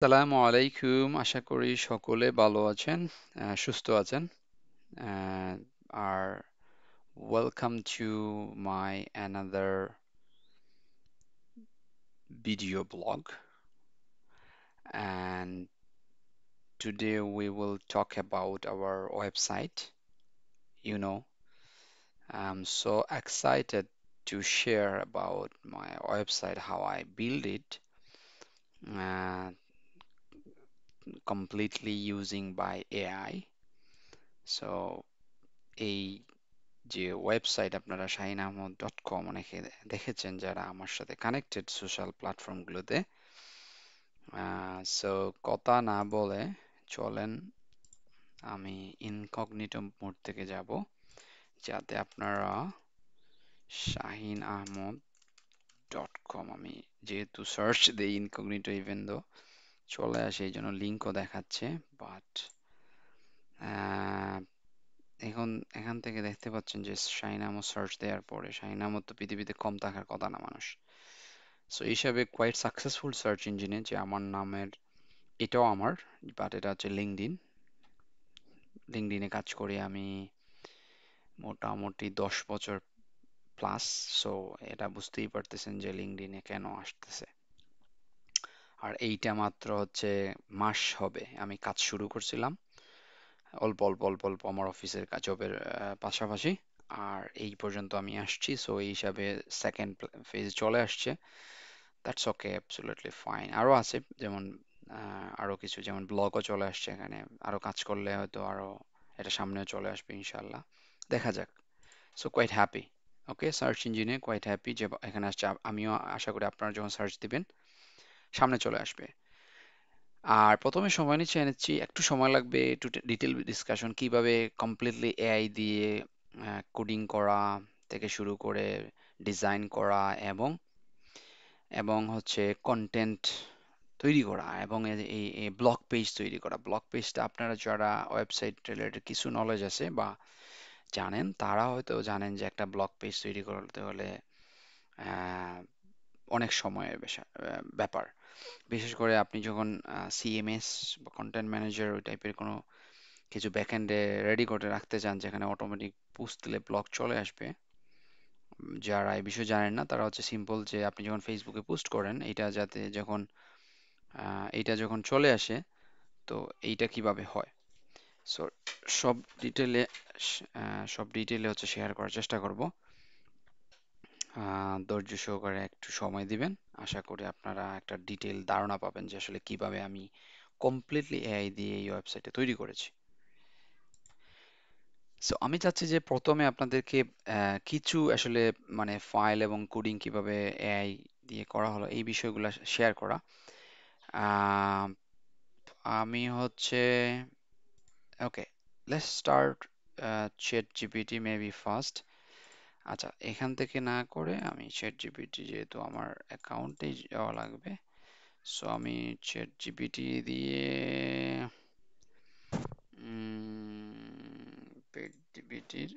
সালামু আলাইকুম, আশা করি সকলে ভালো আছেন, সুস্থ আছেন। আর welcome to my another video blog, and today we will talk about our website. You know, I'm so excited to share about my website, how I build it, uh, completely using by AI. So এই যে website আপনারা shahinahmad.com অনেকে দেখেছেন যারা আমার সাথে connected social প্ল্যাটফর্মগুলোতে। So কথা না বলে চলেন আমি ইনকগনিটো মোড থেকে যাব, যাতে আপনারা shahinahmad.com, আমি যেহেতু সার্চ দেই ইনকগনিটো ইভেন দো চলে আসে, এই জন্য লিঙ্কও দেখাচ্ছে, বাট এখন এখান থেকে দেখতে পাচ্ছেন যে শাহিন আহমদ সার্চ দেওয়ার পরে শাহিন আহমদ তো পৃথিবীতে কম থাকার কথা না মানুষ। সো এই হিসাবে কোয়াইট সাকসেসফুল সার্চ ইঞ্জিনে যে আমার নামের, এটাও আমার, বাট এটা হচ্ছে লিঙ্কডইন। লিঙ্কডইনে কাজ করি আমি মোটামুটি 10 বছর প্লাস। সো এটা বুঝতেই পারতেছেন যে লিঙ্কডইনে কেন আসতেছে। আর এইটা মাত্র হচ্ছে মাস হবে আমি কাজ শুরু করছিলাম, অল্প অল্প অল্প অল্প আমার অফিসের কাজ জবের পাশাপাশি। আর এই পর্যন্ত আমি আসছি, সো এই হিসাবে সেকেন্ড ফেজ চলে আসছে। That's okay, absolutely fine. আরও আছে, যেমন আরও কিছু, যেমন ব্লগও চলে আসছে এখানে। আরও কাজ করলে হয়তো আরও এটা সামনেও চলে আসবে ইনশাল্লাহ, দেখা যাক। So quite happy. Okay, search ইঞ্জিনে কোয়াইট হ্যাপি যে এখানে আসছে। আমিও আশা করি আপনারা যখন সার্চ দিবেন সামনে চলে আসবে। আর প্রথমে সময় নিচ্ছি, একটু সময় লাগবে, একটু ডিটেল ডিসকাশন কিভাবে কমপ্লিটলি এআই দিয়ে কোডিং করা থেকে শুরু করে ডিজাইন করা এবং এবং হচ্ছে কন্টেন্ট তৈরি করা এবং এই ব্লগ পেজ তৈরি করা। ব্লগ পেজটা আপনারা যারা ওয়েবসাইট রিলেটেড কিছু নলেজ আছে বা জানেন, তারা হয়তো জানেন যে একটা ব্লগ পেজ তৈরি করতে হলে আহ, অনেক সময়ের ব্যাপার। বিশেষ করে আপনি যখন সিএমএস বা কন্টেন্ট ম্যানেজার ওই টাইপের কোনো কিছু ব্যাকএন্ডে রেডি করে রাখতে চান, যেখানে অটোমেটিক পুশ দিলে ব্লগ চলে আসবে। যারা এই বিষয়ে জানেন না তারা হচ্ছে সিম্পল, যে আপনি যখন ফেসবুকে পোস্ট করেন এটা যাতে যখন এইটা যখন চলে আসে, তো এইটা কিভাবে হয়। সো সব ডিটেলে সব ডিটেলে হচ্ছে শেয়ার করার চেষ্টা করব। ধৈর্য সহকারে একটু সময় দিবেন, আশা করি আপনারা একটা ডিটেল ধারণা পাবেন যে আসলে কিভাবে আমি কমপ্লিটলি এআই দিয়ে এই ওয়েবসাইটে তৈরি করেছি। সো আমি চাচ্ছি যে প্রথমে আপনাদেরকে কিছু আসলে মানে ফাইল এবং কোডিং কিভাবে এআই দিয়ে করা হলো এই বিষয়গুলো শেয়ার করা। আহ, আমি হচ্ছে okay, let's start chat GPT maybe first. আচ্ছা, এখান থেকে না করে আমি চ্যাট জিপিটি, যেহেতু আমার অ্যাকাউন্টেই যাওয়া লাগবে, সো আমি চ্যাট জিপিটি দিয়ে পেট জিপিটির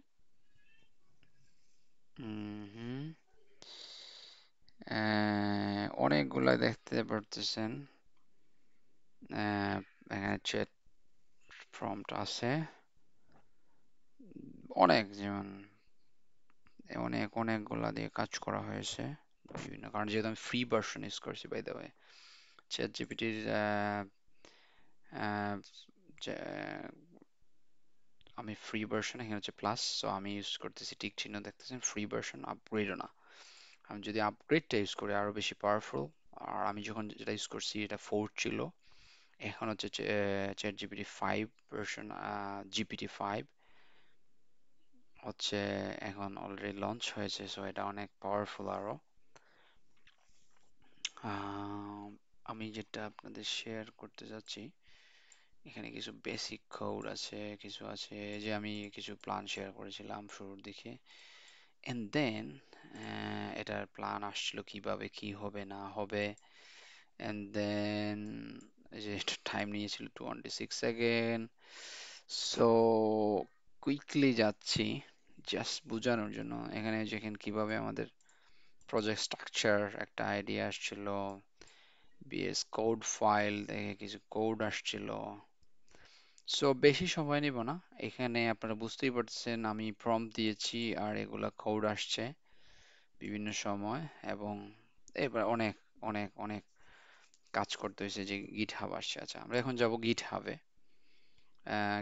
হুম অনেকগুলা দেখতে পারতেছেন। এখানে চ্যাট প্রম্পট আছে অনেক, যেমন অনেকগুলা দিয়ে কাজ করা হয়েছে বিভিন্ন, কারণ যেহেতু আমি ফ্রি ভার্সন ইউজ করছি বাই দ্য ওয়ে চ্যাট জিপিটির। আমি ফ্রি ভার্সন, এখানে হচ্ছে প্লাস, সো আমি ইউজ করতেছি টিক চিহ্ন দেখতেছেন, ফ্রি ভার্সন, আপগ্রেডও না। আমি যদি আপগ্রেডটা ইউজ করি আরো বেশি পাওয়ারফুল। আর আমি যখন যেটা ইউজ করছি এটা 4 ছিল, এখন হচ্ছে চ্যাট জিপিটি 5 ভার্সন, জিপিটি 5 হচ্ছে এখন অলরেডি লঞ্চ হয়েছে, সো এটা অনেক পাওয়ারফুল আরো। আহ, আমি যেটা আপনাদের শেয়ার করতে যাচ্ছি, এখানে কিছু বেসিক কোড আছে, কিছু আছে, যে আমি কিছু প্ল্যান শেয়ার করেছিলাম শুরুর দিকে, এন্ড দেন এটার প্ল্যান আসছিল কিভাবে কি হবে না হবে, এন্ড দেন যে টাইম নিয়েছিল 26 সেকেন্ড। সো কুইকলি যাচ্ছি জাস্ট বোঝানোর জন্য। এখানে যেখানে কিভাবে আমাদের প্রজেক্ট স্ট্রাকচার একটা আইডিয়া আসছিল, বিএস কোড ফাইল দেখে কিছু কোড আসছিল। সো বেশি সময় নিব না, এখানে আপনারা বুঝতেই পারছেন আমি প্রম্পট দিয়েছি আর এগুলা কোড আসছে বিভিন্ন সময়। এবং এবার অনেক অনেক অনেক কাজ করতে হয়েছে যে গিট হাব আসছে। আচ্ছা, আমরা এখন যাব গিট হাবে।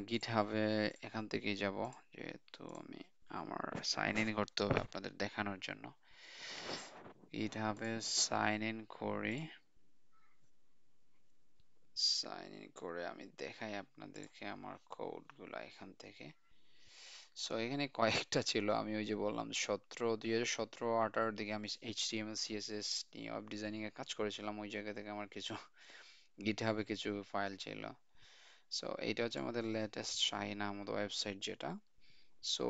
গিট হাবে এখান থেকেই যাব, যেহেতু আমি আমার সাইন ইন করতে হবে আপনাদের দেখানোর জন্য। গিট হাবে সাইন ইন করি, সাইন ইন করে আমি দেখাই আপনাদেরকে আমার কোডগুলো এখান থেকে। সো এখানে কয়েকটা ছিল, আমি ওই যে বললাম 2017 2017 18 দিকে আমি এইচটিএমএল সিএসএস নিয়ে ওয়েব ডিজাইনিং এর কাজ করেছিলাম, ওই জায়গা থেকে আমার কিছু গিটহাবে কিছু ফাইল ছিল। সো এইটা হচ্ছে আমাদের লেটেস্ট শাহিনা আমাদের ওয়েবসাইট যেটা। সো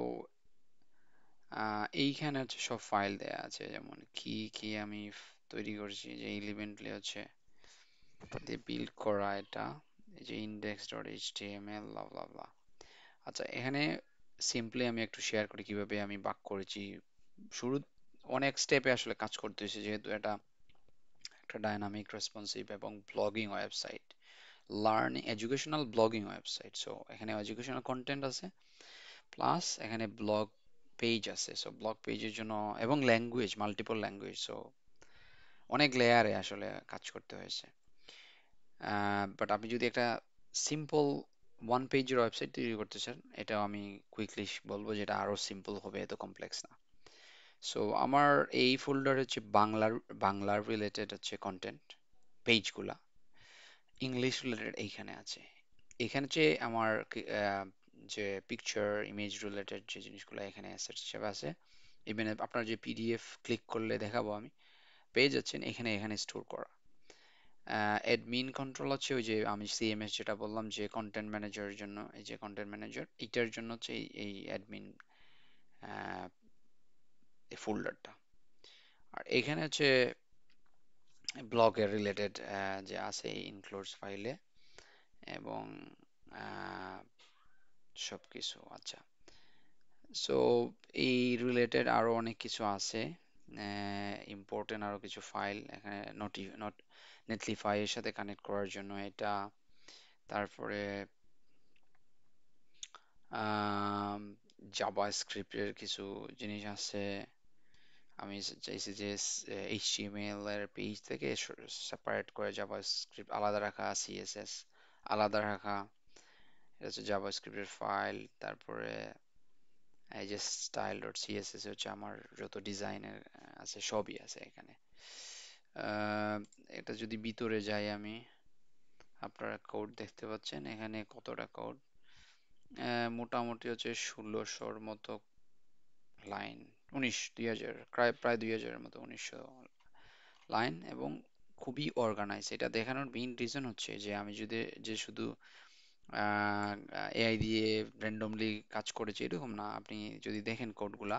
এইখানে হচ্ছে সব ফাইল দেয়া আছে, যেমন কি কি আমি তৈরি করছি, যে এলিমেন্টলি হচ্ছে দিয়ে বিল্ড করা এটা, এই যে index dot HTML blah blah blah। আচ্ছা, এখানে সিম্পলি আমি একটু শেয়ার করি কিভাবে আমি বাক করেছি। শুরু অনেক স্টেপে আসলে কাজ করতে হয়েছে, যেহেতু এটা একটা ডাইনামিক রেসপন্সিভ এবং blogging website, learning educational blogging website. So এখানে এডুকেশনাল কন্টেন্ট আছে, প্লাস এখানে ব্লগ পেজ আছে। সো ব্লগ পেজের জন্য এবং ল্যাঙ্গুয়েজ, মাল্টিপল ল্যাঙ্গুয়েজ, সো অনেক লেয়ারে আসলে কাজ করতে হয়েছে। বাট আপনি যদি একটা সিম্পল ওয়ান পেজের ওয়েবসাইট তৈরি করতে চান, এটাও আমি কুইকলি বলবো যে এটা আরো সিম্পল হবে, এত কমপ্লেক্স না। সো আমার এই ফোল্ডার হচ্ছে বাংলার বাংলার রিলেটেড হচ্ছে কন্টেন্ট পেজগুলা, ইংলিশ রিলেটেড এইখানে আছে। এখানে যে আমার যে পিকচার ইমেজ রিলেটেড যে জিনিসগুলো এখানে অ্যাসেটস হিসেবে আছে। ইভেন আপনার যে পিডিএফ ক্লিক করলে দেখাবো আমি, পেয়ে যাচ্ছেন এখানে, এখানে স্টোর করা। অ্যাডমিন কন্ট্রোল হচ্ছে ওই যে আমি সিএমএস যেটা বললাম যে কন্টেন্ট ম্যানেজারের জন্য, এই যে কন্টেন্ট ম্যানেজার এটার জন্য হচ্ছে এই অ্যাডমিন এই ফোল্ডারটা। আর এখানে হচ্ছে ব্লগের রিলেটেড যে আছে ইনক্লুডস ফাইলে, এবং আহ, সবকিছু। আচ্ছা, সো এই রিলেটেড আরো অনেক কিছু আছে, ইম্পর্টেন্ট আরো কিছু ফাইল এখানে, নেটলিফাই এর সাথে কানেক্ট করার জন্য এটা। তারপরে জাভা স্ক্রিপ্টের কিছু জিনিস আছে। আমি চাইছি যে এইচটিএমএল এর পেজ থেকে সেপারেট করে জাভা স্ক্রিপ্ট আলাদা রাখা, সিএসএস আলাদা রাখা। এটা হচ্ছে জাভা স্ক্রিপ্টের ফাইল। তারপরে এই যে স্টাইল ডট সিএসএস হচ্ছে আমার যত ডিজাইনের আছে সবই আছে এখানে। আহ, এটা যদি ভিতরে যাই আমি, আপনারা কোড দেখতে পাচ্ছেন এখানে কতটা কোড, মোটামুটি হচ্ছে 1600-র মতো লাইন, 2000 প্রায় প্রায় 2000-এর মতো, 1900 লাইন, এবং খুবই অর্গানাইজ। এটা দেখানোর মেইন রিজন হচ্ছে যে আমি যদি যে শুধু এআই দিয়ে র্যান্ডমলি কাজ করেছি এরকম না, আপনি যদি দেখেন কোডগুলা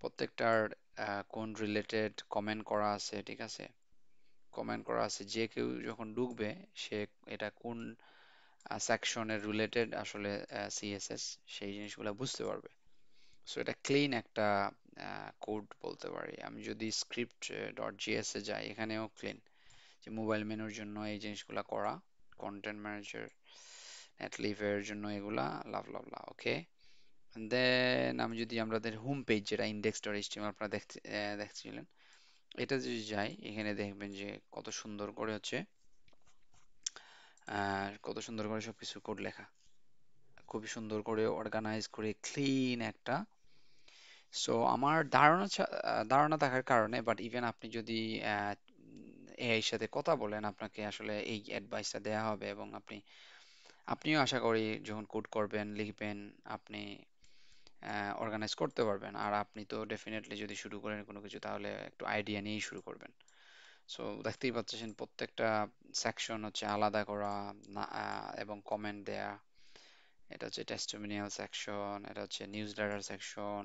প্রত্যেকটার কোন রিলেটেড কমেন্ট করা আছে, ঠিক আছে, কমেন্ট করা আছে, যে কেউ যখন ঢুকবে সে এটা কোন সেকশনের রিলেটেড আসলে সিএসএস, সেই জিনিসগুলো বুঝতে পারবে। সো এটা ক্লিন একটা কোড বলতে পারি। আমি যদি স্ক্রিপ্ট ডট জিএস এ যাই, এখানেও ক্লিন, যে মোবাইল মেনুর জন্য এই জিনিসগুলা করা, কন্টেন্ট ম্যানেজার নেটলিভের জন্য এগুলা, লাভ লাভ লাভ, ওকে। দেন আমি যদি আমাদের হোম পেজ যেটা ইন্ডেক্স ডট এইচটিএমএল আপনারা দেখছিলেন, এটা যদি যাই এখানে দেখবেন যে কত সুন্দর করে হচ্ছে কত সুন্দর করে সবকিছু কোড লেখা, খুবই সুন্দর করে অর্গানাইজ করে ক্লিন একটা। সো আমার ধারণা থাকার কারণে, বাট ইভেন আপনি যদি এআই এর সাথে কথা বলেন, আপনাকে আসলে এই অ্যাডভাইসটা দেওয়া হবে, এবং আপনিও আশা করি যখন কোড করবেন লিখবেন, আপনি অর্গানাইজ করতে পারবেন। আর আপনি তো ডেফিনেটলি যদি শুরু করেন কোনো কিছু, তাহলে একটু আইডিয়া নিয়েই শুরু করবেন। সো দেখতেই পাচ্ছেন প্রত্যেকটা সেকশন হচ্ছে আলাদা করা, এবং কমেন্ট দেয়া। এটা হচ্ছে টেস্টিমোনিয়াল সেকশন, এটা হচ্ছে নিউজ লেটার সেকশন,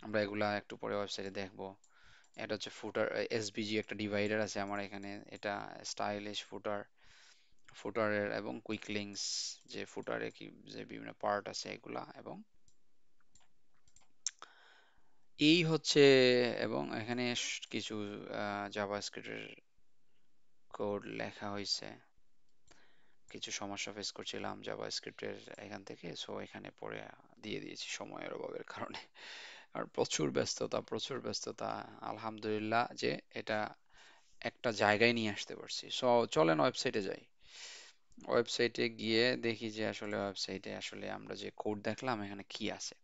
আমরা এগুলা একটু পরে ওয়েবসাইটে দেখবো। এটা হচ্ছে ফুটার, এসভিজি একটা ডিভাইডার আছে আমার এখানে, এটা স্টাইলিশ ফুটার, ফুটারের এবং কুইক লিঙ্কস, যে ফুটারে কি যে বিভিন্ন পার্ট আছে এগুলা, এবং এই হচ্ছে, এবং এখানে কিছু জাভাস্ক্রিপ্টের কোড লেখা হয়েছে, কিছু সমস্যা ফেস করছিলাম জাভা স্ক্রিপ্টের এখান থেকে, সো এখানে পরে দিয়ে দিয়েছি সময়ের অভাবের কারণে। আর প্রচুর ব্যস্ততা, প্রচুর ব্যস্ততা। আলহামদুলিল্লাহ যে এটা একটা জায়গায় নিয়ে আসতে পারছি। সো চলেন ওয়েবসাইটে যাই। ওয়েবসাইটে গিয়ে দেখি যে আসলে ওয়েবসাইটে আসলে আমরা যে কোড দেখলাম এখানে কি আছে।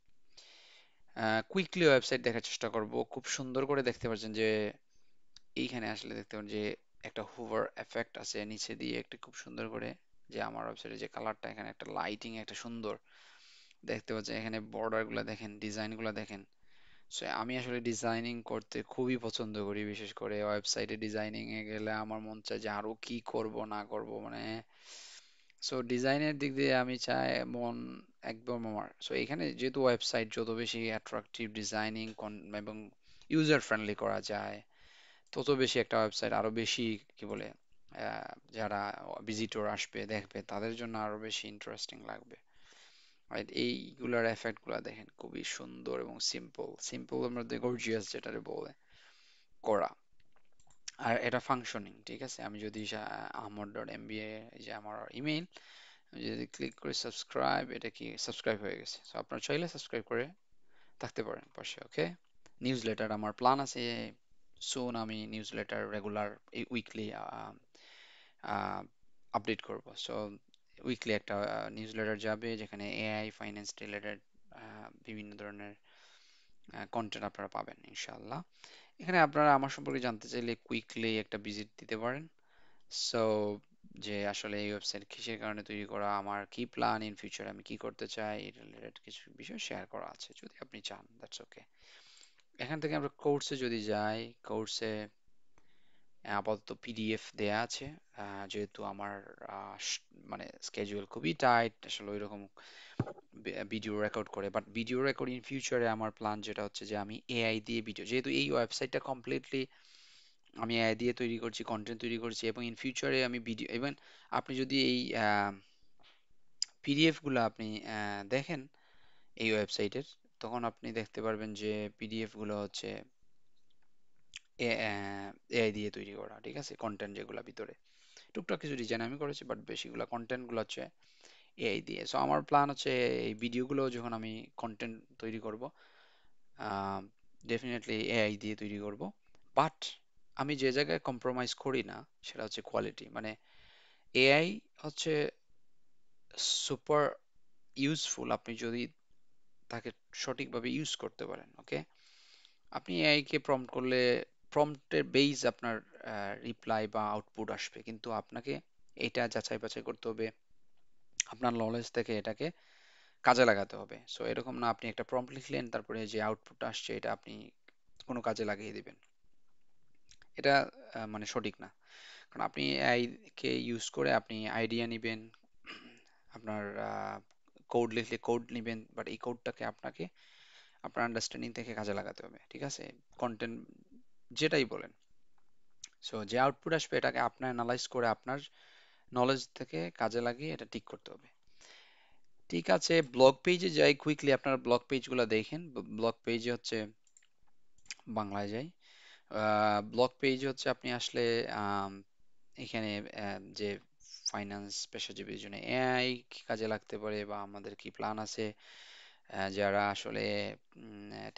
কুইকলি ওয়েবসাইট দেখার চেষ্টা করব। খুব সুন্দর করে দেখতে পাচ্ছেন যে এইখানে আসলে দেখতে পারেন যে একটা হুভার এফেক্ট আছে নিচে দিয়ে একটা খুব সুন্দর করে, যে আমার ওয়েবসাইটে যে কালারটা, এখানে একটা লাইটিং একটা সুন্দর দেখতে পাচ্ছেন, এখানে বর্ডার গুলা দেখেন, ডিজাইন গুলা দেখেন। সো আমি আসলে ডিজাইনিং করতে খুবই পছন্দ করি, বিশেষ করে ওয়েবসাইটে ডিজাইনিং এ গেলে আমার মন চায় যে আরো কি করব না করব, মানে সো ডিজাইনের দিক দিয়ে আমি চাই মন একদম আমার। সো এখানে যেহেতু ওয়েবসাইট যত বেশি অ্যাট্রাকটিভ ডিজাইনিং এবং ইউজার ফ্রেন্ডলি করা যায়, তত বেশি একটা ওয়েবসাইট আরো বেশি কি বলে যারা ভিজিটর আসবে দেখবে তাদের জন্য আরো বেশি ইন্টারেস্টিং লাগবে। রাইট, এইগুলার এফেক্ট গুলা দেখেন খুবই সুন্দর এবং সিম্পল, সিম্পলের মধ্যে গর্জিয়াস যেটারে বলে করা। আর এটা ফাংশনিং, ঠিক আছে। আমি যদি ahmad.mba, এই যে আমার ইমেইল, আমি যদি ক্লিক করি সাবস্ক্রাইব, এটা কি সাবস্ক্রাইব হয়ে গেছে। সো আপনারা চাইলে সাবস্ক্রাইব করে থাকতে পারেন পাশে। ওকে, নিউজ লেটার আমার প্ল্যান আছে সুন, আমি নিউজ লেটার রেগুলার এই উইকলি আপডেট করব। সো উইকলি একটা নিউজ লেটার যাবে যেখানে এআই ফাইন্যান্স রিলেটেড বিভিন্ন ধরনের কন্টেন্ট আপনারা পাবেন ইনশাআল্লাহ। এখানে আপনারা আমার সম্পর্কে জানতে চাইলে কুইকলি একটা ভিজিট দিতে পারেন। সো যে আসলে এই ওয়েবসাইট কিসের কারণে তৈরি করা, আমার কি প্ল্যান ইন ফিউচার, আমি কি করতে চাই, এই রিলেটেড কিছু বিষয় শেয়ার করা আছে, যদি আপনি চান দ্যাটস ওকে। এখান থেকে আমরা কোর্সে যদি যাই, কোর্সে আপাতত পিডিএফ দেয়া আছে। যেহেতু আমার মানে স্কেজুয়াল খুবই টাইট, আসলে ওইরকম ভিডিও রেকর্ড করে, বাট ভিডিও রেকর্ড ইন ফিউচারে আমার প্ল্যান যেটা হচ্ছে যে আমি এআই দিয়ে ভিডিও, যেহেতু এই ওয়েবসাইটটা কমপ্লিটলি আমি এআই দিয়ে তৈরি করছি, কন্টেন্ট তৈরি করছি, এবং ইন ফিউচারে আমি ভিডিও, ইভেন আপনি যদি এই পিডিএফ গুলো আপনি দেখেন এই ওয়েবসাইটের, তখন আপনি দেখতে পারবেন যে পিডিএফ গুলো হচ্ছে এআই দিয়ে তৈরি করা, ঠিক আছে। কন্টেন্ট যেগুলো ভিতরে টুকটাক কিছু ডিজাইন আমি করেছি, বাট বেশিগুলো কন্টেন্ট গুলো হচ্ছে এআই দিয়ে। সো আমার প্ল্যান হচ্ছে এই ভিডিওগুলো যখন আমি কন্টেন্ট তৈরি করব, ডেফিনেটলি এআই দিয়ে তৈরি করব। বাট আমি যে জায়গায় কম্প্রোমাইজ করি না সেটা হচ্ছে কোয়ালিটি। মানে এআই হচ্ছে সুপার ইউজফুল আপনি যদি তাকে সঠিকভাবে ইউজ করতে পারেন। ওকে, আপনি এআই কে প্রম্পট করলে প্রম্পটের বেইস আপনার রিপ্লাই বা আউটপুট আসবে, কিন্তু আপনাকে এটা যাচাই বাছাই করতে হবে, আপনার নলেজ থেকে এটাকে কাজে লাগাতে হবে। সো এরকম না আপনি একটা প্রম্পট লিখলেন তারপরে যে আউটপুট আসছে এটা আপনি কোনো কাজে লাগিয়ে দিবেন, এটা মানে সঠিক না। কারণ আপনি এআই কে ইউজ করে আপনি আইডিয়া নিবেন, আপনার কোড লিখলে কোড নিবেন, বাট এই কোডটাকে আপনাকে আপনার আন্ডারস্ট্যান্ডিং থেকে কাজে লাগাতে হবে, ঠিক আছে। কন্টেন্ট যেটাই বলেন, সো যে আউটপুট আসবে এটাকে আপনার অ্যানালাইজ করে আপনার নলেজ থেকে কাজে লাগিয়ে এটা ঠিক করতে হবে। ঠিক আছে, ব্লগ পেজে যাই কুইকলি, আপনার ব্লগ পেজগুলো দেখেন। ব্লগ পেজে হচ্ছে বাংলায় যাই। ব্লগ পেজ হচ্ছে আপনি আসলে আম, এখানে যে ফাইন্যান্স পেশাজীবীর জন্য এআই কি কাজে লাগতে পারে বা আমাদের কি প্ল্যান আছে, যারা আসলে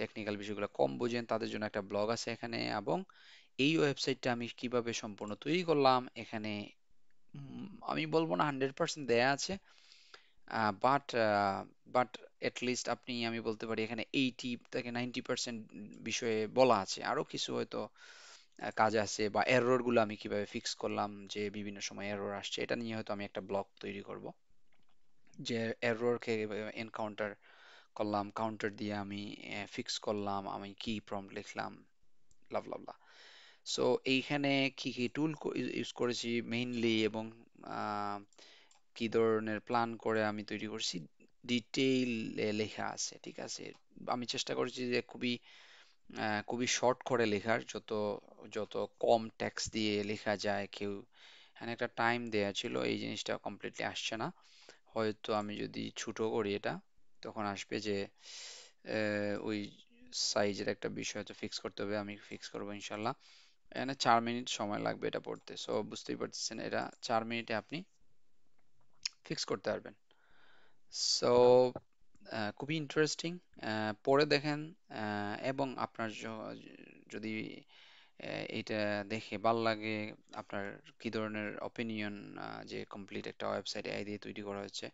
টেকনিক্যাল বিষয়গুলো কম বুঝেন তাদের জন্য একটা ব্লগ আছে এখানে, এবং এই ওয়েবসাইটটা আমি কিভাবে সম্পূর্ণ তৈরি করলাম এখানে আমি বলবো না 100% দেয়া আছে, বাট বাট লিস্ট আপনি, আমি বলতে পারি এখানে 80 থেকে 90% বিষয়ে বলা আছে। আরো কিছু হয়তো কাজ আছে, বা এরর গুলো আমি কিভাবে ফিক্স করলাম, যে বিভিন্ন সময় এরর আসছে, এটা নিয়ে হয়তো আমি একটা ব্লগ তৈরি করব, যে এরর কে এনকাউন্টার করলাম, কাউন্টার দিয়ে আমি ফিক্স করলাম, আমি কি প্রম্পট লিখলাম, লাভ লাভ লাভ। সো এইখানে কি কি টুল ইউজ করেছি মেইনলি, এবং আহ, কি ধরনের প্ল্যান করে আমি তৈরি করছি, ডিটেইল লেখা আছে, ঠিক আছে। আমি চেষ্টা করেছি যে খুবই শর্ট করে লেখার, যত যত কম টেক্সট দিয়ে লেখা যায়। কেউ এখানে একটা টাইম দেয়া ছিল, এই জিনিসটা কমপ্লিটলি আসছে না। হয়তো আমি যদি ছোট করি এটা, তখন আসবে যে ওই সাইজের একটা বিষয় তো ফিক্স করতে হবে, আমি ফিক্স করবো ইনশাল্লাহ। এখানে 4 মিনিট সময় লাগবে এটা পড়তে, সো বুঝতেই পারতেছেন এটা 4 মিনিটে আপনি ফিক্স করতে পারবেন। সো খুবই ইন্টারেস্টিং, পড়ে দেখেন। এবং আপনার যদি এইটা দেখে ভাল লাগে, আপনার কি ধরনের অপিনিয়ন, যে কমপ্লিট একটা ওয়েবসাইট এআই দিয়ে তৈরি করা হয়েছে,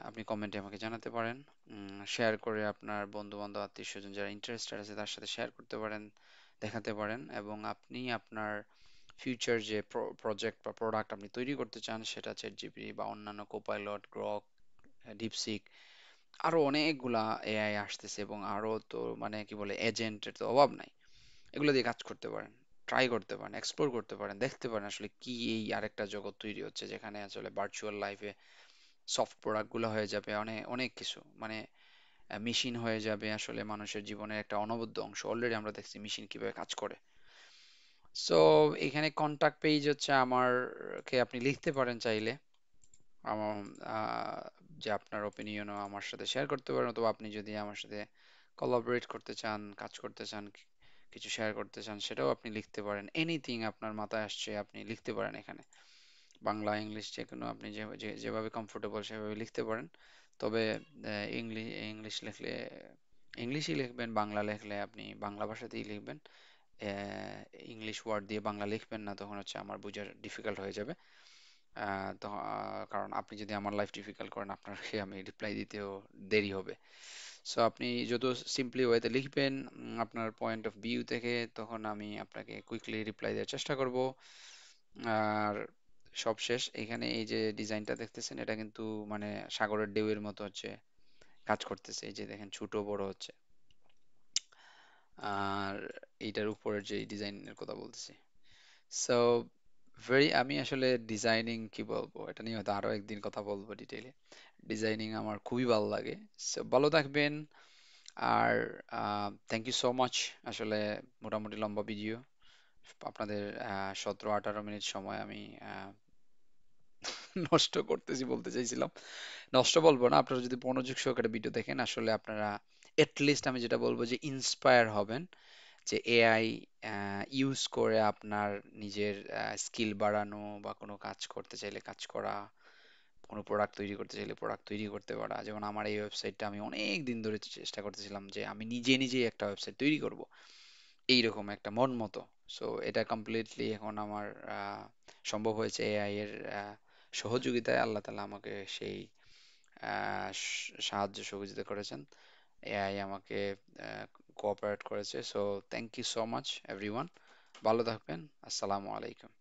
আপনি কমেন্টে আমাকে জানাতে পারেন। শেয়ার করে আপনার বন্ধু বান্ধব আত্মীয় স্বজন যারা ইন্টারেস্টেড আছে তার সাথে শেয়ার করতে পারেন, দেখাতে পারেন। এবং আপনি আপনার ফিউচার যে প্রজেক্ট বা প্রোডাক্ট আপনি তৈরি করতে চান, সেটা চ্যাট জিপিটি বা অন্যান্য কোপাইলট, গ্রক, ডিপসিক, আরো অনেকগুলা এআই আসতেছে, এবং আরো তো মানে কি বলে এজেন্টের তো অভাব নাই। এগুলো দিয়ে কাজ করতে পারেন, ট্রাই করতে পারেন, এক্সপ্লোর করতে পারেন, দেখতে পারেন আসলে কি এই আরেকটা জগৎ তৈরি হচ্ছে, যেখানে আসলে ভার্চুয়াল লাইফে সফট প্রোডাক্ট গুলো হয়ে যাবে অনেক অনেক কিছু, মানে মেশিন হয়ে যাবে আসলে মানুষের জীবনের একটা অনবদ্য অংশ। অলরেডি আমরা দেখছি মেশিন কিভাবে কাজ করে। সো এখানে কন্টাক্ট পেজ হচ্ছে আমার, কে আপনি লিখতে পারেন চাইলে আমার, যে আপনার ওপিনিয়নও আমার সাথে শেয়ার করতে পারেন, অথবা আপনি যদি আমার সাথে কোলাবরেট করতে চান, কাজ করতে চান, কিছু শেয়ার করতে চান, সেটাও আপনি লিখতে পারেন। এনিথিং আপনার মাথায় আসছে আপনি লিখতে পারেন এখানে, বাংলা ইংলিশ যে কোনো, আপনি যেভাবে কমফোর্টেবল সেভাবে লিখতে পারেন। তবে ইংলিশ ইংলিশ লিখলে ইংলিশই লিখবেন, বাংলা লিখলে আপনি বাংলা ভাষাতেই লিখবেন। ইংলিশ ওয়ার্ড দিয়ে বাংলা লিখবেন না, তখন হচ্ছে আমার বোঝার ডিফিকাল্ট হয়ে যাবে। কারণ আপনি যদি আমার লাইফ ডিফিকাল্ট করেন, আপনাকে আমি রিপ্লাই দিতেও দেরি হবে। সো আপনি যত সিম্পলি ওয়েতে লিখবেন, আপনার পয়েন্ট অফ ভিউ থেকে, তখন আমি আপনাকে কুইকলি রিপ্লাই দেওয়ার চেষ্টা করব। আর সব শেষ এখানে, এই যে ডিজাইনটা দেখতেছেন এটা কিন্তু মানে সাগরের ঢেউয়ের মতো হচ্ছে কাজ করতেছে, এই যে দেখেন ছোট বড় হচ্ছে। আর এইটার উপরের যে ডিজাইনের কথা বলতেছি, সো আমি আসলে ডিজাইনিং কি বলবো, এটা নিয়ে হয়তো আরো একদিন কথা বলবো ডিটেইলে। ডিজাইনিং আমার খুবই ভালো লাগে। সো ভালো থাকবেন। আর থ্যাংক ইউ সো মাচ। আসলে মোটামুটি লম্বা ভিডিও, আপনাদের 17-18 মিনিট সময় আমি নষ্ট করতেছি বলতে চাইছিলাম। নষ্ট বলবো না, আপনারা যদি মনোযোগ সহকারে ভিডিও দেখেন আসলে আপনারা এটলিস্ট আমি যেটা বলবো যে ইন্সপায়ার হবেন, যে এআই ইউজ করে আপনার নিজের স্কিল বাড়ানো, বা কোনো কাজ করতে চাইলে কাজ করা, কোনো প্রোডাক্ট তৈরি করতে চাইলে প্রোডাক্ট তৈরি করতে পারা। যেমন আমার এই ওয়েবসাইটটা আমি অনেক দিন ধরে চেষ্টা করতেছিলাম যে আমি নিজে নিজেই একটা ওয়েবসাইট তৈরি করব, এইরকম একটা মন মতো। সো এটা কমপ্লিটলি এখন আমার সম্ভব হয়েছে এআই এর সহযোগিতায়। আল্লাহ তাআলা আমাকে সেই সাহায্য সহযোগিতা করেছেন, এআই আমাকে কোঅপারেট করেছে। So thank you so much everyone, ভালো থাকবেন। আসসালামু আলাইকুম।